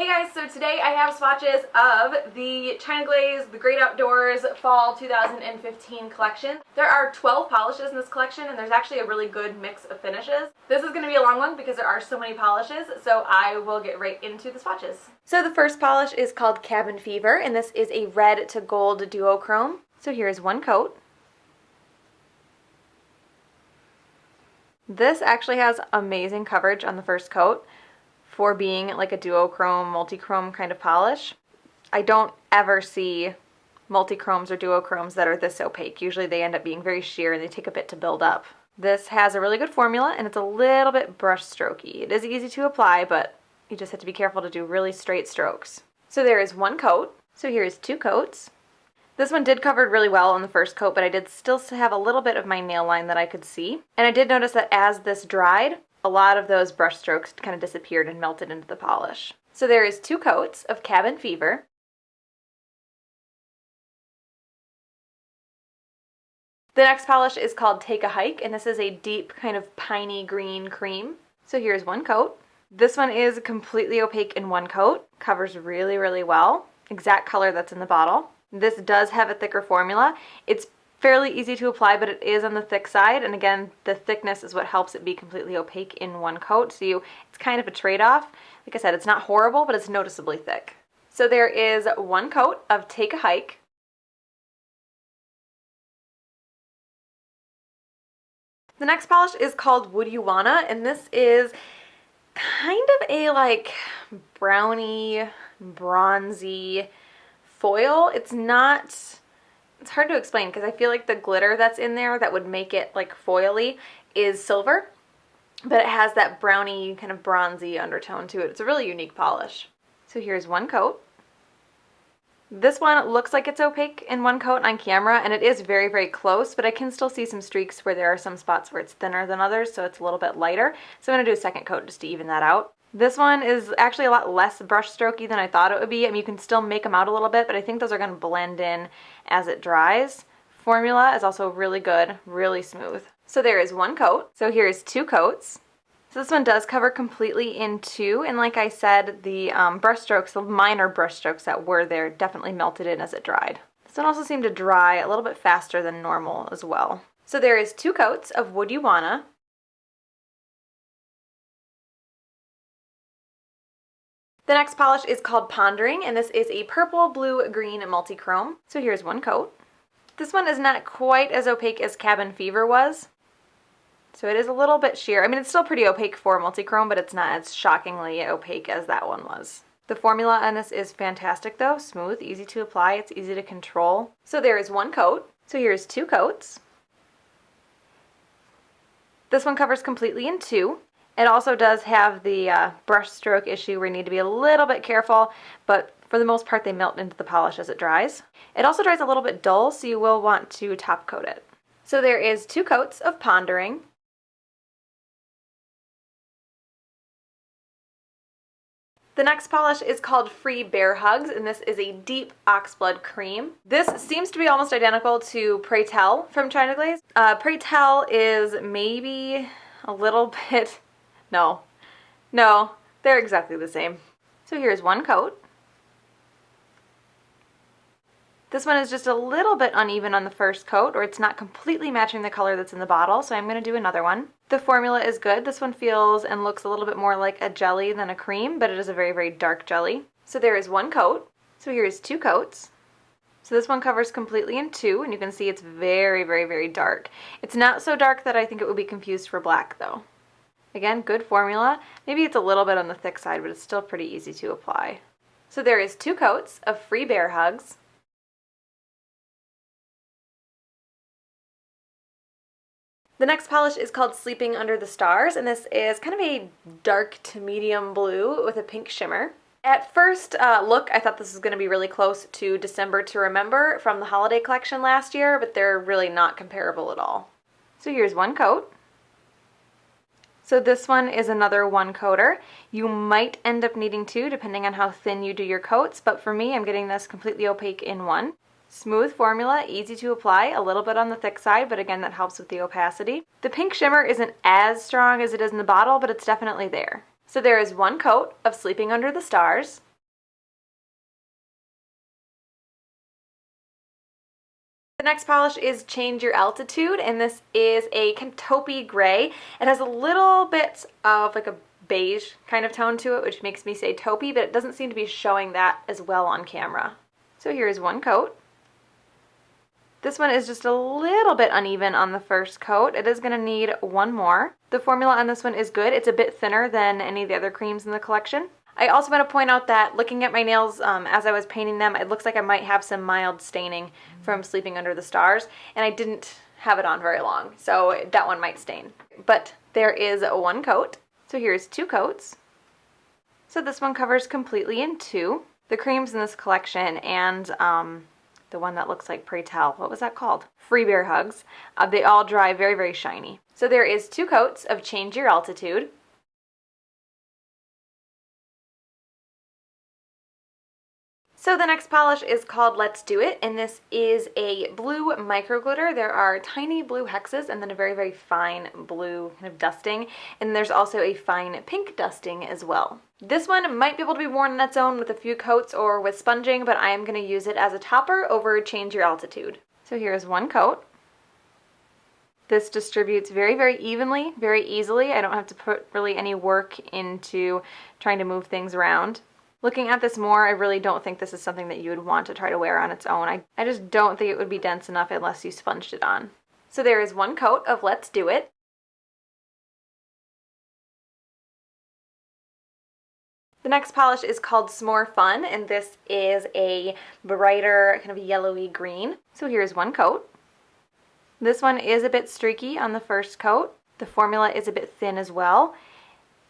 Hey guys, so today I have swatches of the China Glaze, the Great Outdoors Fall 2015 collection. There are 12 polishes in this collection and there's actually a really good mix of finishes. This is going to be a long one because there are so many polishes, so I will get right into the swatches. So the first polish is called Cabin Fever, and this is a red to gold duochrome. So here's one coat. This actually has amazing coverage on the first coat for being like a duochrome, multi-chrome kind of polish. I don't ever see multi-chromes or duochromes that are this opaque. Usually they end up being very sheer and they take a bit to build up. This has a really good formula and it's a little bit brush strokey. It is easy to apply, but you just have to be careful to do really straight strokes. So there is one coat. So here is two coats. This one did cover really well on the first coat, but I did still have a little bit of my nail line that I could see. And I did notice that as this dried, a lot of those brush strokes kind of disappeared and melted into the polish. So there is two coats of Cabin Fever. The next polish is called Take a Hike, and this is a deep kind of piney green cream. So here's one coat. This one is completely opaque in one coat, covers really, really well. Exact color that's in the bottle. This does have a thicker formula. It's fairly easy to apply, but it is on the thick side, and again, the thickness is what helps it be completely opaque in one coat, so it's kind of a trade-off. Like I said, it's not horrible, but it's noticeably thick. So there is one coat of Take a Hike. The next polish is called Would You Wanna, and this is kind of a like brownie, bronzy foil. It's hard to explain because I feel like the glitter that's in there that would make it like foily is silver, but it has that browny kind of bronzy undertone to it. It's a really unique polish. So here's one coat. This one looks like it's opaque in one coat on camera, and it is very, very close, but I can still see some streaks where there are some spots where it's thinner than others, so it's a little bit lighter. So I'm going to do a second coat just to even that out. This one is actually a lot less brush strokey than I thought it would be. I mean, you can still make them out a little bit, but I think those are going to blend in as it dries. Formula is also really good, really smooth. So there is one coat. So here's two coats. So this one does cover completely in two, and like I said, the brush strokes, the minor brush strokes that were there definitely melted in as it dried. This one also seemed to dry a little bit faster than normal as well. So there is two coats of Would You Wanna. The next polish is called Pondering, and this is a purple, blue, green multi-chrome. So here's one coat. This one is not quite as opaque as Cabin Fever was. So it is a little bit sheer. I mean, it's still pretty opaque for multi-chrome, but it's not as shockingly opaque as that one was. The formula on this is fantastic though. Smooth, easy to apply, it's easy to control. So there is one coat. So here's two coats. This one covers completely in two. It also does have the brush stroke issue where you need to be a little bit careful, but for the most part they melt into the polish as it dries. It also dries a little bit dull, so you will want to top coat it. So there is two coats of Pondering. The next polish is called Free Bear Hugs, and this is a deep oxblood cream. This seems to be almost identical to Pray Tell from China Glaze. Pray Tell is maybe a little bit... No, they're exactly the same. So here's one coat. This one is just a little bit uneven on the first coat, or it's not completely matching the color that's in the bottle, so I'm going to do another one. The formula is good. This one feels and looks a little bit more like a jelly than a cream, but it is a very, very dark jelly. So there is one coat. So here's two coats. So this one covers completely in two, and you can see it's very, very, very dark. It's not so dark that I think it would be confused for black though. Again, good formula. Maybe it's a little bit on the thick side, but it's still pretty easy to apply. So there is two coats of Free Bear Hugs. The next polish is called Sleeping Under the Stars, and this is kind of a dark to medium blue with a pink shimmer. At first look, I thought this was going to be really close to December to Remember from the holiday collection last year, but they're really not comparable at all. So here's one coat. So this one is another one coater. You might end up needing two depending on how thin you do your coats, but for me I'm getting this completely opaque in one. Smooth formula, easy to apply, a little bit on the thick side, but again that helps with the opacity. The pink shimmer isn't as strong as it is in the bottle, but it's definitely there. So there is one coat of Sleeping Under the Stars. The next polish is Change Your Altitude, and this is a taupey gray. It has a little bit of like a beige kind of tone to it, which makes me say taupey, but it doesn't seem to be showing that as well on camera. So here's one coat. This one is just a little bit uneven on the first coat. It is going to need one more. The formula on this one is good. It's a bit thinner than any of the other creams in the collection. I also want to point out that looking at my nails as I was painting them, it looks like I might have some mild staining from sleeping under the stars, and I didn't have it on very long, so that one might stain. But there is one coat. So here's two coats. So this one covers completely in two. The creams in this collection and the one that looks like Pray Tell, what was that called? Free Bear Hugs. They all dry very, very shiny. So there is two coats of Change Your Altitude. So the next polish is called Let's Do It, and this is a blue micro glitter. There are tiny blue hexes and then a very, very fine blue kind of dusting, and there's also a fine pink dusting as well. This one might be able to be worn on its own with a few coats or with sponging, but I am going to use it as a topper over Change Your Altitude. So here's one coat. This distributes very, very evenly, very easily. I don't have to put really any work into trying to move things around. Looking at this more, I really don't think this is something that you would want to try to wear on its own. I just don't think it would be dense enough unless you sponged it on. So there is one coat of Let's Do It. The next polish is called S'more Fun, and this is a brighter kind of yellowy green. So here's one coat. This one is a bit streaky on the first coat. The formula is a bit thin as well.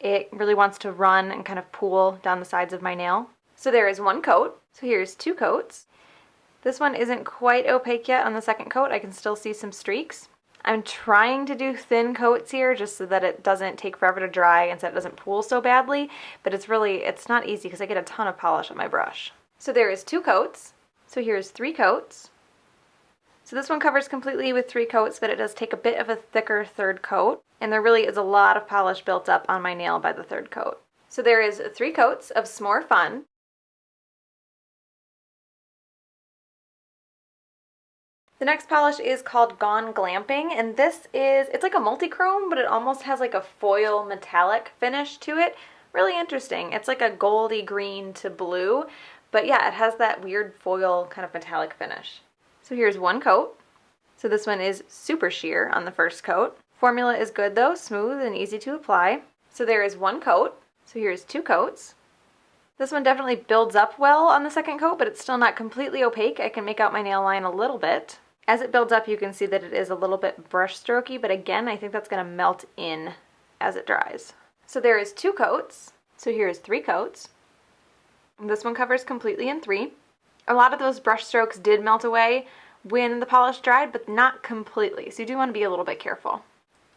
It really wants to run and kind of pool down the sides of my nail. So there is one coat. So here's two coats. This one isn't quite opaque yet on the second coat. I can still see some streaks. I'm trying to do thin coats here just so that it doesn't take forever to dry and so it doesn't pool so badly, but it's not easy because I get a ton of polish on my brush. So there is two coats. So here's three coats. So this one covers completely with three coats, but it does take a bit of a thicker third coat, and there really is a lot of polish built up on my nail by the third coat. So there is three coats of S'more Fun. The next polish is called Gone Glamping, and it's like a multi-chrome, but it almost has like a foil metallic finish to it. Really interesting. It's like a goldy green to blue, but yeah, it has that weird foil kind of metallic finish. So here's one coat. So this one is super sheer on the first coat. Formula is good though, smooth and easy to apply. So there is one coat. So here's two coats. This one definitely builds up well on the second coat, but it's still not completely opaque. I can make out my nail line a little bit. As it builds up, you can see that it is a little bit brush strokey, but again, I think that's going to melt in as it dries. So there is two coats. So here's three coats. And this one covers completely in three. A lot of those brush strokes did melt away when the polish dried, but not completely, so you do want to be a little bit careful.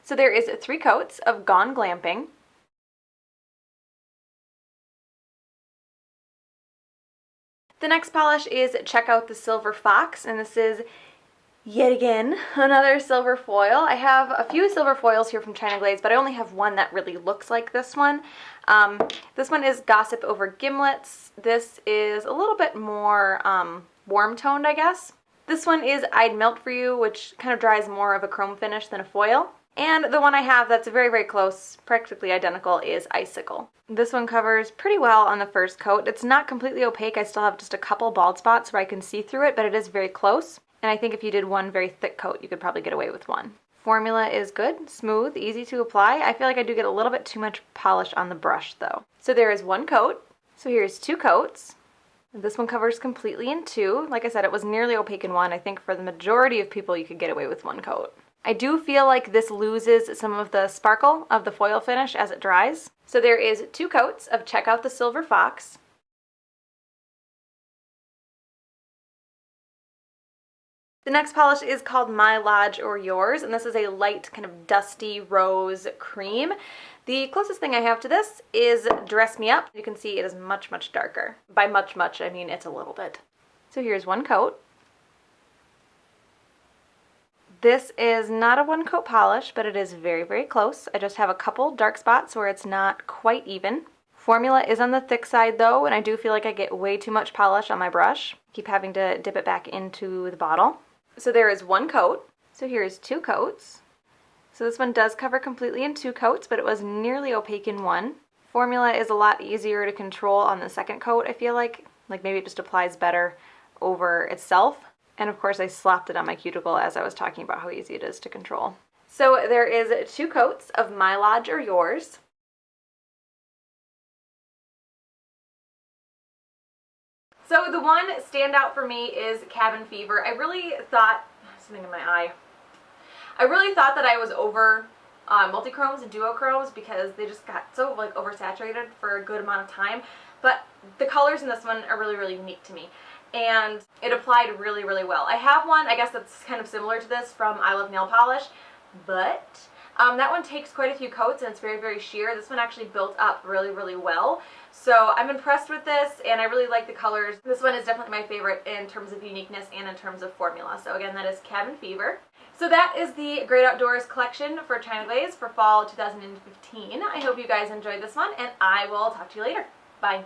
So there is three coats of Gone Glamping. The next polish is Check Out the Silver Fox, and this is yet again another silver foil. I have a few silver foils here from China Glaze, but I only have one that really looks like this one. This one is Gossip Over Gimlets. This is a little bit more warm toned, I guess. This one is I'd Melt For You, which kind of dries more of a chrome finish than a foil. And the one I have that's very, very close, practically identical, is Icicle. This one covers pretty well on the first coat. It's not completely opaque. I still have just a couple bald spots where I can see through it, but it is very close. And I think if you did one very thick coat, you could probably get away with one. Formula is good, smooth, easy to apply. I feel like I do get a little bit too much polish on the brush though. So there is one coat. So here's two coats. This one covers completely in two. Like I said, it was nearly opaque in one. I think for the majority of people, you could get away with one coat. I do feel like this loses some of the sparkle of the foil finish as it dries. So there is two coats of Check Out the Silver Fox. The next polish is called My Lodge or Yours, and this is a light kind of dusty rose cream. The closest thing I have to this is Dress Me Up. You can see it is much, much darker. By much, much, I mean it's a little bit. So here's one coat. This is not a one coat polish, but it is very, very close. I just have a couple dark spots where it's not quite even. Formula is on the thick side though, and I do feel like I get way too much polish on my brush. Keep having to dip it back into the bottle. So there is one coat. So here is 2 coats. So this one does cover completely in 2 coats, but it was nearly opaque in one. Formula is a lot easier to control on the second coat, I feel like. Like maybe it just applies better over itself. And of course I slapped it on my cuticle as I was talking about how easy it is to control. So there is 2 coats of My Lodge or Yours. So the one standout for me is Cabin Fever. I really thought, something in my eye. I really thought that I was over multi-chromes and duochromes because they just got so like oversaturated for a good amount of time. But the colors in this one are really, really unique to me. And it applied really, really well. I have one, I guess that's kind of similar to this from I Love Nail Polish, but that one takes quite a few coats and it's very, very sheer. This one actually built up really, really well. So I'm impressed with this and I really like the colors. This one is definitely my favorite in terms of uniqueness and in terms of formula. So again, that is Cabin Fever. So that is the Great Outdoors collection for China Glaze for fall 2015. I hope you guys enjoyed this one and I will talk to you later. Bye.